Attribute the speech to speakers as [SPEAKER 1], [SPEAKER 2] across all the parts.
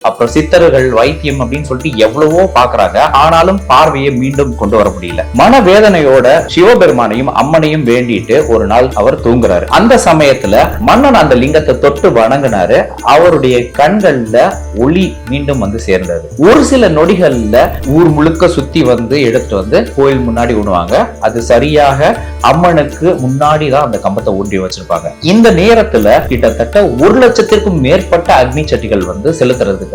[SPEAKER 1] அப்புறம் சித்தர்கள் வைத்தியம் அப்படின்னு சொல்லிட்டு எவ்வளவோ பாக்குறாங்க. ஆனாலும் பார்வையை மீண்டும் கொண்டு வர முடியல. மனவேதனையோட சிவபெருமானையும் அம்மனையும் வேண்டிட்டு ஒரு நாள் அவர் தூங்குறாரு. அந்த சமயத்துல மன்னன் அந்த லிங்கத்தை தொட்டு வணங்கினாரு. அவருடைய கண்கள்ல ஒளி மீண்டும் வந்து சேர்ந்தது. ஒரு சில நொடிகள்ல ஊர் முழுக்க சுத்தி வந்து எடுத்துட்டு வந்து கோயில் முன்னாடி விடுவாங்க. அது சரியாக அம்மனுக்கு முன்னாடி தான் அந்த கம்பத்தை ஊன்றி வச்சிருப்பாங்க. இந்த நேரத்துல கிட்டத்தட்ட 1,00,000க்கும் மேற்பட்ட அக்னி சட்டிகள் வந்து செலுத்துறதுக்காக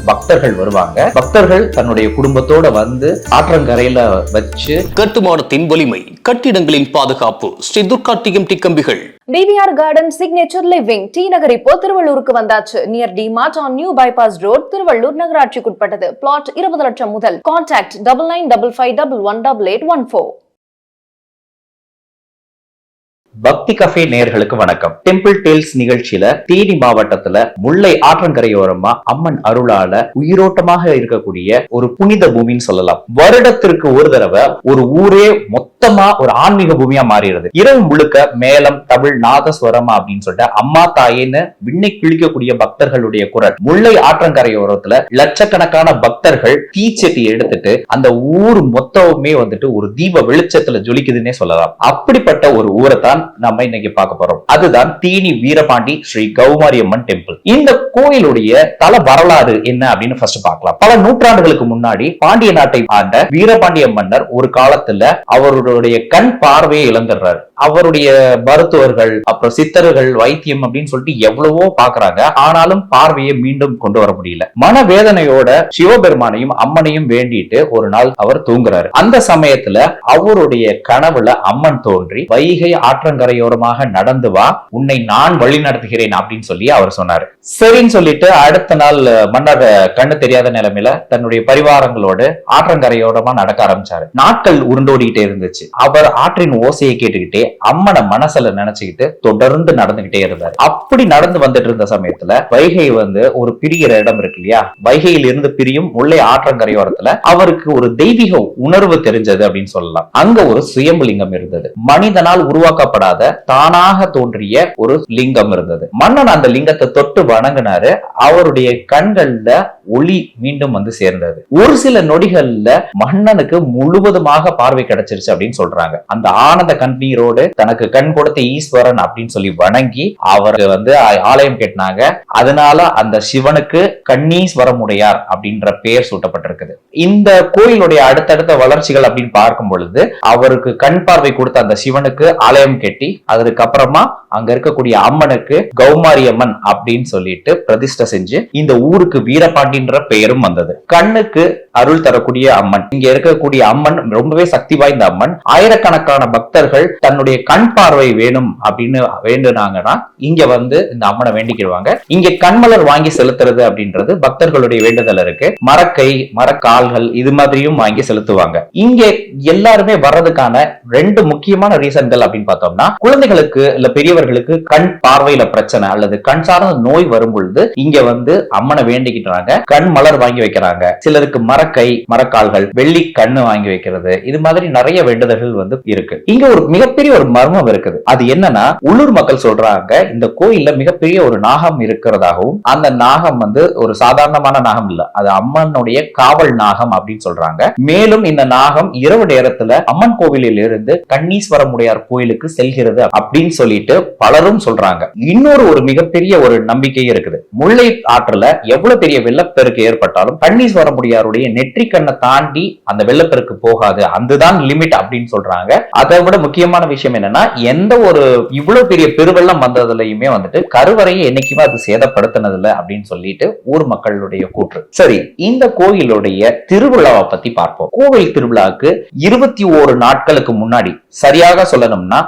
[SPEAKER 1] பக்தர்கள் வருவாங்க. பக்தர்கள் தன்னுடைய குடும்பத்தோட வந்து ஆற்றங்கரையில வச்சு
[SPEAKER 2] கட்டுமானத்தின் வலிமை, கட்டிடங்களின் பாதுகாப்பு, ஸ்ரீ துர்கா டிஎம்டி கம்பிகள்.
[SPEAKER 3] DVR Garden Signature Living T Nagar இப்போ திருவள்ளூருக்கு வந்தாச்சு. Near D Mart on new bypass road, Tiruvallur நகராட்சிக்குட்பட்டது. பிளாட் 20 லட்சம் முதல். கான்டாக்ட் 9955511814.
[SPEAKER 1] பக்தி கஃபே நேயர்களுக்கு வணக்கம். டெம்பிள் டேல்ஸ் நிகழ்ச்சியில தேனி மாவட்டத்துல முல்லை ஆற்றங்கரையோரமா அம்மன் அருளால உயிரோட்டமாக இருக்கக்கூடிய ஒரு புனித பூமின்னு சொல்லலாம். வருடத்திற்கு ஒரு தடவை ஒரு ஊரே மொத்தமா ஒரு ஆன்மீக பூமியா மாறிடுது. இரவு முழுக்க மேளம், தமிழ், நாதஸ்வரம் அப்படின்னு சொல்லிட்டு அம்மா தாயின்னு விண்ணை கிழிக்கக்கூடிய பக்தர்களுடைய குரல். முல்லை ஆற்றங்கரையோரத்துல லட்சக்கணக்கான பக்தர்கள் தீச்சட்டி எடுத்துட்டு அந்த ஊர் மொத்தமே வந்துட்டு ஒரு தீப வெளிச்சத்துல ஜொலிக்குதுன்னே சொல்லலாம். அப்படிப்பட்ட ஒரு ஊரை தான் நம்ம இன்னைக்கு பார்க்க போறோம். அதுதான் தேனி வீரபாண்டி ஸ்ரீ கௌமாரி அம்மன் டெம்பிள். இந்த கோயிலுடைய தல வரலாறு என்ன அப்படின்னு ஃபர்ஸ்ட் பார்க்கலாம். பல நூற்றாண்டுகளுக்கு முன்னாடி பாண்டிய நாட்டை ஆண்ட வீரபாண்டிய மன்னர் ஒரு காலத்துல அவருடைய கண் பார்வையை இழந்துடுறாரு. அவருடைய மருத்துவர்கள், அப்புறம் சித்தர்கள், வைத்தியம் அப்படின்னு சொல்லிட்டு எவ்வளவோ பாக்குறாங்க. ஆனாலும் பார்வையை மீண்டும் கொண்டு வர முடியல. மனவேதனையோட சிவபெருமானையும் அம்மனையும் வேண்டிட்டு ஒரு நாள் அவர் தூங்குறாரு. அந்த சமயத்துல அவருடைய கனவுல அம்மன் தோன்றி வைகை ஆற்றங்கரையோரமாக நடந்து வா, உன்னை நான் வழி நடத்துகிறேன் அப்படின்னு சொல்லி அவர் சொன்னாரு. சரின்னு சொல்லிட்டு அடுத்த நாள் மன்னர் கண்ணு தெரியாத நிலைமையில தன்னுடைய பரிவாரங்களோடு ஆற்றங்கரையோரமா நடக்க ஆரம்பிச்சாரு. நாட்கள் உருண்டோடிக்கிட்டே இருந்துச்சு. அவர் ஆற்றின் ஓசையை கேட்டுக்கிட்டே அம்மனை மனசுல நினைச்சுக்கிட்டு தொடர்ந்து நடந்துகிட்டே இருந்தார். அப்படி நடந்து வந்துட்டு இருந்த சமயத்துல வைகை வந்து ஒரு பிரிகிற இடம் இருக்கு இல்லையா, வைகையில் இருந்து பிரியும் முல்லை ஆற்றங்கரையோரத்துல அவருக்கு ஒரு தெய்வீக உணர்வு தெரிஞ்சது அப்படின்னு சொல்லலாம். அங்க ஒரு சுயம்புலிங்கம் இருந்தது. மனிதனால் உருவாக்கப்படாத தானாக தோன்றிய ஒரு லிங்கம் இருந்தது. மன்னன் அந்த லிங்கத்தை தொட்டு வணங்கினாரு. அவருடைய கண்கள்ல ஒளி மீண்டும் வந்து சேர்ந்தது. ஒரு சில நொடிகள்ல மன்னனுக்கு முழுவதுமாக பார்வை கிடைச்சிருச்சு அப்படின்னு சொல்றாங்க. அந்த ஆனந்த கண்ணீரோடு தனக்கு கண் கொடுத்த ஈஸ்வரன் அப்படின்னு சொல்லி வணங்கி அவருக்கு வந்து ஆலயம் கட்டினாங்க. அதனால அந்த சிவனுக்கு கண்ணீஸ்வரமுடையார் அப்படின்ற பெயர் சூட்டப்பட்டிருக்குது. இந்த கோயிலுடைய அடுத்தடுத்த வளர்ச்சிகள் அப்படின்னு பார்க்கும் பொழுது அவருக்கு கண் பார்வை கொடுத்த அந்த சிவனுக்கு ஆலயம் கட்டி அதுக்கப்புறமா அங்க இருக்கக்கூடிய அம்மனுக்கு கௌமாரி அம்மன் அப்படின்னு சொல்லிட்டு பிரதிஷ்டை செஞ்சு இந்த ஊருக்கு வீரபாண்டின்ற பெயரும் வந்தது. கண்ணுக்கு அருள் தரக்கூடிய அம்மன். இங்க இருக்கக்கூடிய அம்மன் ரொம்பவே சக்தி வாய்ந்த அம்மன். ஆயிரக்கணக்கான பக்தர்கள் தன்னுடைய கண் பார்வை வேணும் அப்படின்னு வேண்டுனாங்கன்னா இங்க வந்து இந்த அம்மனை வேண்டிக்கிடுவாங்க. இங்க கண்மலர் வாங்கி செலுத்துறது அப்படின்றது பக்தர்களுடைய வேண்டுதல் இருக்கு. மரக்கை, மரக்கால்கள் இது மாதிரியும் வாங்கி செலுத்துவாங்க. இங்க எல்லாருமே வர்றதுக்கான 2 முக்கியமான ரீசன்கள் அப்படின்னு பார்த்தோம்னா, குழந்தைகளுக்கு இல்ல பெரியவர்களுக்கு கண் பார்வையில பிரச்சனை அல்லது கண் சார்ந்த நோய் வரும் பொழுது இங்க வந்து அம்மனை வேண்டிக்கிட்டாங்க. கண் மலர் வாங்கி வைக்கிறாங்க. சிலருக்கு மரக்கை, மரக்கால்கள், வெள்ளி கண்ணு வாங்கி வைக்கிறது, இது மாதிரி நிறைய வேண்டுதல்கள் வந்து இருக்கு. இங்க ஒரு மிகப்பெரிய ஒரு மர்மம் இருக்குது. அது என்னன்னா, உள்ளூர் மக்கள் சொல்றாங்க இந்த கோயில்ல மிகப்பெரிய ஒரு நாகம் இருக்கிறதாகவும், அந்த நாகம் வந்து ஒரு சாதாரணமான நாகம் இல்ல, அது அம்மனுடைய காவல் நாகம் அப்படின்னு சொல்றாங்க. மேலும் இந்த நாகம் இரவு நேரத்துல அம்மன் கோவிலில் இருந்து கண்ணீஸ்வரமுடையார் கோயிலுக்கு செல்கிறது அப்படின்னு சொல்லிட்டு பலரும் சொல்றாங்க. இன்னொரு ஒரு மிகப்பெரிய ஒரு நம்பிக்கை இருக்குது. முல்லை ஆற்றுல எவ்வளவு பெரிய வெள்ளப்பெருக்கு ஏற்பட்டாலும் கண்ணீஸ்வரமுடையாருடைய நெற்றி கண்ணை தாண்டி அந்த வெள்ளப்பெருக்கு போகாது, அதுதான் லிமிட் அப்படின்னு சொல்றாங்க. அதை விட முக்கியமான விஷயம் என்னன்னா, எந்த ஒரு இவ்வளவு பெரிய பெருவெள்ளம் வந்ததுலயுமே வந்துட்டு கருவறையை என்னைக்குமே அது சேதப்படுத்தினதில்லை அப்படின்னு சொல்லிட்டு ஊர் மக்களுடைய கூற்று. சரி, இந்த கோயிலுடைய திருவிழாவை பத்தி பார்ப்போம். கோவில் திருவிழாவுக்கு 21 நாட்களுக்கு முன்னாடி, சரியாக சொல்லணும்னா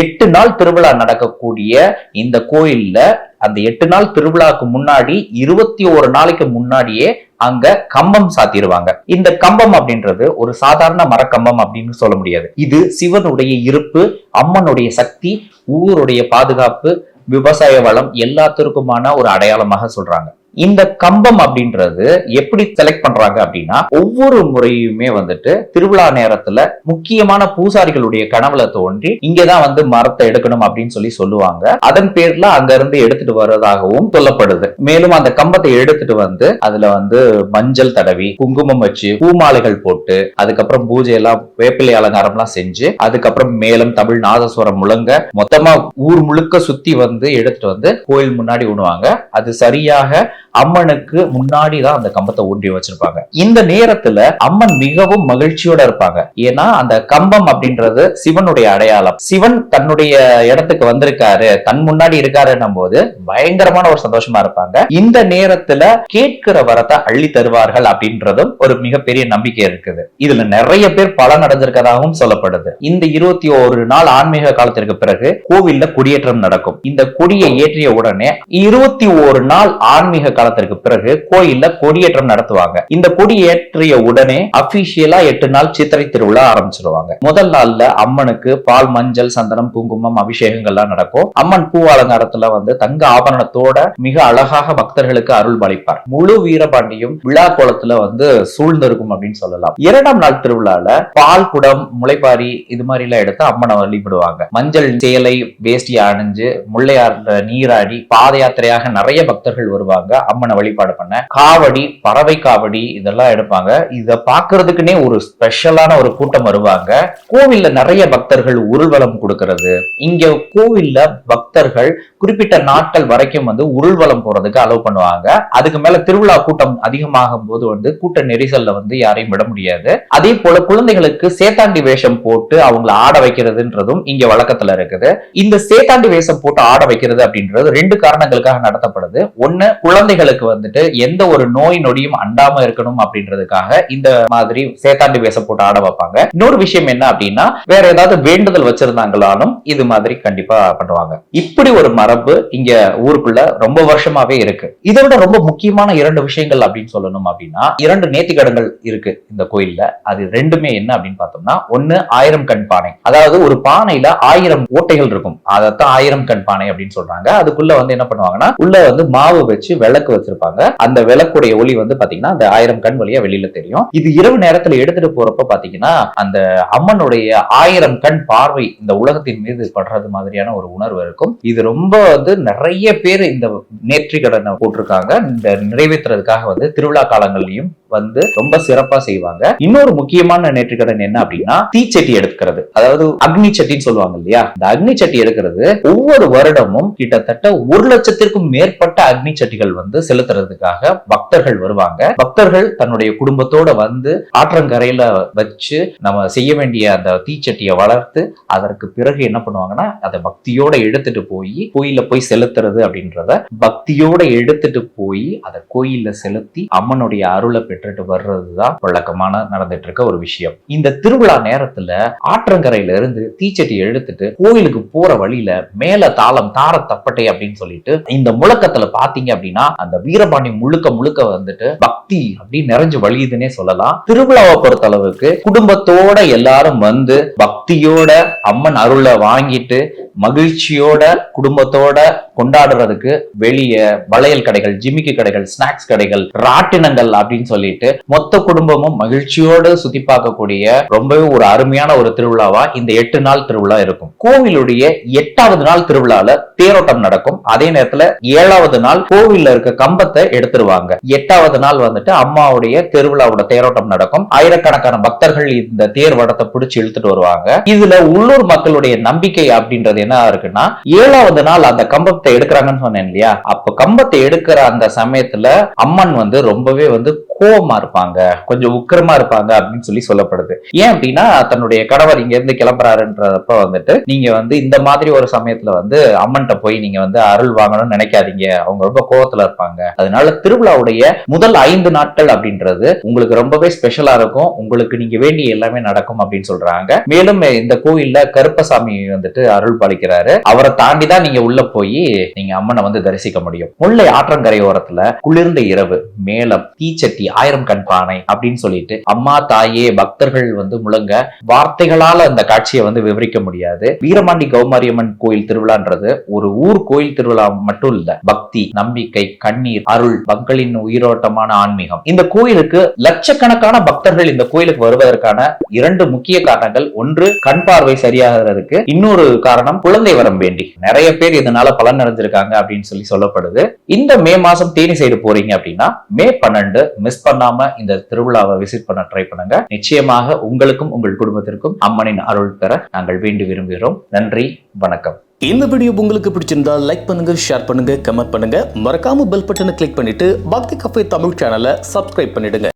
[SPEAKER 1] 8 நாள் திருவிழா நடக்கக்கூடிய இந்த கோயில்ல அந்த 8 நாள் திருவிழாவுக்கு முன்னாடி 21 நாளைக்கு முன்னாடியே அங்க கம்பம் சாத்திடுவாங்க. இந்த கம்பம் அப்படின்றது ஒரு சாதாரண மரக்கம்பம் அப்படின்னு சொல்ல முடியாது. இது சிவனுடைய இருப்பு, அம்மனுடைய சக்தி, ஊருடைய பாதுகாப்பு, விவசாய வளம் எல்லாத்திற்குமான ஒரு அடையாளமாக சொல்றாங்க. இந்த கம்பம் அப்படின்றது எப்படி செலக்ட் பண்றாங்க அப்படின்னா, ஒவ்வொரு முறையுமே வந்துட்டு திருவிழா நேரத்துல முக்கியமான பூசாரிகளுடைய கனவுல தோன்றி இங்கதான் வந்து மரத்தை எடுக்கணும் அப்படின்னு சொல்லுவாங்க. அதன் பேர்ல அங்க இருந்து எடுத்துட்டு வர்றதாகவும் சொல்லப்படுது. மேலும் அந்த கம்பத்தை எடுத்துட்டு வந்து அதுல வந்து மஞ்சள் தடவி குங்குமம் வச்சு பூமாலைகள் போட்டு அதுக்கப்புறம் பூஜை எல்லாம் வேப்பிலை அலங்காரம் எல்லாம் செஞ்சு அதுக்கப்புறம் மேலும் தமிழ் நாதஸ்வரம் முழங்க மொத்தமா ஊர் முழுக்க சுத்தி வந்து எடுத்துட்டு வந்து கோயில் முன்னாடி ஊனுவாங்க. அது சரியாக அம்மனுக்கு முன்னாடி தான் அந்த கம்பத்தை ஊன்றி வச்சிருப்பாங்க. இந்த நேரத்துல அம்மன் மிகவும் மகிழ்ச்சியோட இருப்பாங்க. ஏன்னா அந்த கம்பம் அப்படின்றது சிவனுடைய அடையாளம். சிவன் தன்னுடைய இடத்துக்கு வந்திருக்காரு, தன் முன்னாடி இருக்காருன்னும் போது பயங்கரமான ஒரு சந்தோஷமா இருப்பாங்க. இந்த நேரத்துல கேட்கிற வரத்தை அள்ளி தருவார்கள் அப்படின்றதும் ஒரு மிகப்பெரிய நம்பிக்கை இருக்குது. இதுல நிறைய பேர் பலன் அடைஞ்சிருக்கதாகவும் சொல்லப்படுது. இந்த 21 நாள் ஆன்மீக காலத்திற்கு பிறகு கோவில்ல கொடியேற்றம் நடக்கும். இந்த கொடியை ஏற்றிய உடனே 21 நாள் ஆன்மீக காலத்திற்கு பிறகு கோயில்ல கொடியேற்றம் நடத்துவாங்க. இந்த கொடி ஏற்றிய உடனே அபிஷியலா 8 நாள் சித்திரை திருவிழா ஆரம்பிச்சிருவாங்க. முதல் நாள்ல அம்மனுக்கு பால், மஞ்சள், சந்தனம், குங்குமம் அபிஷேகங்கள்லாம் நடக்கும். அம்மன் பூ அலங்காரத்துல வந்து தங்க ஆபரணத்தோட மிக அழகாக பக்தர்களுக்கு அருள் பாலிப்பார். முழு வீரபாண்டியும் விழா கோலத்துல வந்து சூழ்ந்திருக்கும் அப்படின்னு சொல்லலாம். 2ஆம் நாள் திருவிழால பால் குடம், முளைப்பாரி இது மாதிரி எல்லாம் எடுத்து அம்மனை வழிபடுவாங்க. மஞ்சள் சேலை வேஷ்டி அணிஞ்சு முல்லையாறுல நீராடி பாத யாத்திரையாக நிறைய பக்தர்கள் வருவாங்க அம்மனை வழிபாடு பண்ண. காவடி, பறவை காவடி இதெல்லாம் எடுப்பாங்க. இத பாக்குறதுக்குன்னே ஒரு ஸ்பெஷலான ஒரு கூட்டம் வருவாங்க. கோவில்ல நிறைய பக்தர்கள் ஊர்வலம் கொடுக்கிறது. இங்க கோவில்ல பக்தர்கள் குறிப்பிட்ட நாட்கள் வரைக்கும் வந்து ஊர்வலம் போறதுக்கு அலோவ் பண்ணுவாங்க. அதுக்கு மேல திருவிழா கூட்டம் அதிகமாகும் போது வந்து கூட்ட நெரிசல்ல வந்து யாரையும் விட முடியாது. அதே போல குழந்தைகளுக்கு சேத்தாண்டி வேஷம் போட்டு அவங்களை ஆட வைக்கிறதுன்றதும் இங்க வழக்கத்துல இருக்குது. இந்த சேத்தாண்டி வேஷம் போட்டு ஆட வைக்கிறது அப்படின்றது 2 காரணங்களுக்காக நடத்தப்படுது. ஒண்ணு, குழந்தைகளுக்கு வந்துட்டு எந்த ஒரு நோய் நொடியும் அண்டாம இருக்கணும் அப்படின்றதுக்காக இந்த மாதிரி சேத்தாண்டி வேஷம் போட்டு ஆட வைப்பாங்க. இன்னொரு விஷயம் என்ன அப்படின்னா, வேற ஏதாவது வேண்டுதல் வச்சிருந்தாங்களாலும் இது மாதிரி கண்டிப்பா பண்ணுவாங்க. இப்படி ஒரு மரபு இங்க ஊருக்குள்ள ரொம்ப வருஷமாவே இருக்கு. இதை விட ரொம்ப முக்கியமான 2 விஷயங்கள் அப்படின்னு சொல்லணும் அப்படின்னா, 2 நேர்த்திக்கடன்கள் இருக்கு இந்த கோயில்ல. அது 2மே என்ன அப்படின்னு பார்த்தோம்னா, ஒண்ணு 1000 கண் பானை. அதாவது ஒரு பானையில 1000 ஓட்டைகள் இருக்கும். அதைத்தான் 1000 கண் பானை அப்படின்னு சொல்றாங்க. அதுக்குள்ள வந்து என்ன பண்ணுவாங்கன்னா, உள்ள வந்து மாவு வச்சு விளக்கு வச்சிருப்பாங்க. அந்த விளக்குடைய ஒளி வந்து பாத்தீங்கன்னா அந்த 1000 கண் வழியா வெளியில தெரியும். இது இரவு நேரத்துல எடுத்துட்டு போறப்ப பாத்தீங்கன்னா அந்த அம்மனுடைய 1000 கண் பார்வை இந்த உலகத்தின் மீது படுறது மாதிரியான ஒரு உணர்வு இருக்கும். இது ரொம்ப வந்து நிறைய பேர் இந்த நேர்த்திக்கடனை போட்டிருக்காங்க. இந்த நிறைவேற்றுறதுக்காக வந்து திருவிழா காலங்கள்லயும் வந்து ரொம்ப சிறப்பா செய்வாங்க. இன்னொரு முக்கியமான நேர்த்திக்கடன் என்ன அப்படின்னா, தீச்சட்டி எடுக்கிறது. அதாவது அக்னி சட்டின்னு சொல்லுவாங்க இல்லையா, இந்த அக்னி சட்டி எடுக்கிறது ஒவ்வொரு வருடமும் கிட்டத்தட்ட 1,00,000க்கும் மேற்பட்ட அக்னி சட்டிகள் வந்து செலுத்துறதுக்காக பக்தர்கள் வருவாங்க. பக்தர்கள் தன்னுடைய குடும்பத்தோட வந்து ஆற்றங்கரையில வச்சு நம்ம செய்ய வேண்டிய அந்த தீச்சட்டியை வளர்த்து அதற்கு பிறகு என்ன பண்ணுவாங்கன்னா, அதை பக்தியோட எடுத்துட்டு போய் கோயில போய் செலுத்துறது அப்படின்றத பக்தியோட எடுத்துட்டு போய் அதை கோயில்ல செலுத்தி அம்மனுடைய அருளை பெற்றுட்டு வர்றதுதான் வழக்கமான நடந்துட்டு இருக்க ஒரு விஷயம். இந்த திருவிழா நேரத்துல ஆற்றங்கரையில இருந்து தீச்சட்டி எடுத்துட்டு கோயிலுக்கு போற வழியில மேல தாளம் தார தப்பட்டை அப்படின்னு சொல்லிட்டு இந்த முழக்கத்துல பாத்தீங்க அப்படின்னா அந்த வீரபாண்டி முழுக்க முழுக்க வந்துட்டு பக்தி அப்படி நிறைஞ்சு வழியுதுன்னே சொல்லலாம். திருவிழாவை பொறுத்த அளவுக்கு குடும்பத்தோட எல்லாரும் வந்து பக்தியோட அம்மன் அருளை வாங்கிட்டு மகிழ்ச்சியோட குடும்பத்தோட கொண்டாடுறதுக்கு வெளியே வளையல் கடைகள், ஜிமிக்கி கடைகள், ஸ்நாக்ஸ் கடைகள், ராட்டினங்கள் அப்படின்னு சொல்லிட்டு மொத்த குடும்பமும் மகிழ்ச்சியோடு சுத்தி பார்க்கக்கூடிய ரொம்பவே ஒரு அருமையான ஒரு திருவிழாவா இந்த 8 நாள் திருவிழா இருக்கும். கோவிலுடைய 8வது நாள் திருவிழால தேரோட்டம் நடக்கும். அதே நேரத்துல 7வது நாள் கோவில்ல இருக்க கம்பத்தை எடுத்துருவாங்க. 8வது நாள் வந்துட்டு அம்மாவுடைய திருவிழாவோட தேரோட்டம் நடக்கும். ஆயிரக்கணக்கான பக்தர்கள் இந்த தேர் வடத்தை பிடிச்சு இழுத்துட்டு வருவாங்க. இதுல உள்ளூர் மக்களுடைய நம்பிக்கை அப்படின்றது என்ன இருக்குன்னா, 7வது நாள் அந்த கம்பத்தை எடுக்கிறாங்கன்னு சொன்னேன் இல்லையா, அப்ப கம்பத்தை எடுக்கிற அந்த சமயத்துல அம்மன் வந்து ரொம்பவே வந்து கோபமா இருப்பாங்க, கொஞ்சம் உக்கிரமா இருப்பாங்க அப்படின்னு சொல்லப்படுது. ஏன் அப்படின்னா, தன்னுடைய கணவர் இங்க இருந்து கிளம்புறாருன்றப்ப வந்துட்டு நீங்க வந்து இந்த மாதிரி ஒரு சமயத்துல வந்து அம்மன்கிட்ட போய் நீங்க வந்து அருள் வாங்கணும்னு நினைக்காதீங்க, அவங்க ரொம்ப கோபத்துல இருப்பாங்க. அதனால திருவிழாவுடைய முதல் 5 நாட்கள் அப்படின்றது உங்களுக்கு ரொம்பவே ஸ்பெஷலா இருக்கும். உங்களுக்கு நீங்க வேண்டிய எல்லாமே நடக்கும் அப்படின்னு சொல்றாங்க. மேலும் இந்த கோயில்ல கருப்பசாமி வந்துட்டு அருள் பாலிக்க வைக்கிறாரு. அவரை தாண்டி தான் நீங்க உள்ள போய் நீங்க அம்மனை வந்து தரிசிக்க முடியும். முல்லை ஆற்றங்கரையோரத்துல குளிர்ந்த இரவு, மேளம், தீச்சட்டி, 1000 கண் பானை அப்படின்னு சொல்லிட்டு அம்மா தாயே பக்தர்கள் வந்து முழங்க வார்த்தைகளால அந்த காட்சியை வந்து விவரிக்க முடியாது. வீரமாண்டி கௌமாரியம்மன் கோயில் திருவிழான்றது ஒரு ஊர் கோயில் திருவிழா மட்டும் இல்ல, பக்தி, நம்பிக்கை, கண்ணீர், அருள், மக்களின் உயிரோட்டமான ஆன்மீகம். இந்த கோயிலுக்கு லட்சக்கணக்கான பக்தர்கள் இந்த கோயிலுக்கு வருவதற்கான 2 முக்கிய காரணங்கள். ஒன்று, கண் பார்வை சரியாகிறதுக்கு. இன்னொரு காரணம், குழந்தை வரம் வேண்டி. நிறைய பேர் இதனால பலன் அடைஞ்சிருக்காங்க அப்படின்னு சொல்லப்படுது. இந்த மே மாசம் தேனி சைடு போறீங்க அப்படின்னா மே 12 மிஸ் பண்ணாம இந்த திருவிழாவை விசிட் பண்ண ட்ரை பண்ணுங்க. நிச்சயமாக உங்களுக்கும் உங்கள் குடும்பத்திற்கும் அம்மனின் அருள் பெற நாங்கள் வேண்டி விரும்புகிறோம். நன்றி, வணக்கம்.
[SPEAKER 2] இந்த வீடியோ உங்களுக்கு பிடிச்சிருந்தா லைக் பண்ணுங்க, ஷேர் பண்ணுங்க, கமெண்ட் பண்ணுங்க. மறக்காம பெல் பட்டனை கிளிக் பண்ணிட்டு பக்தி கஃபே தமிழ் சேனலை சப்ஸ்கிரைப் பண்ணிடுங்க.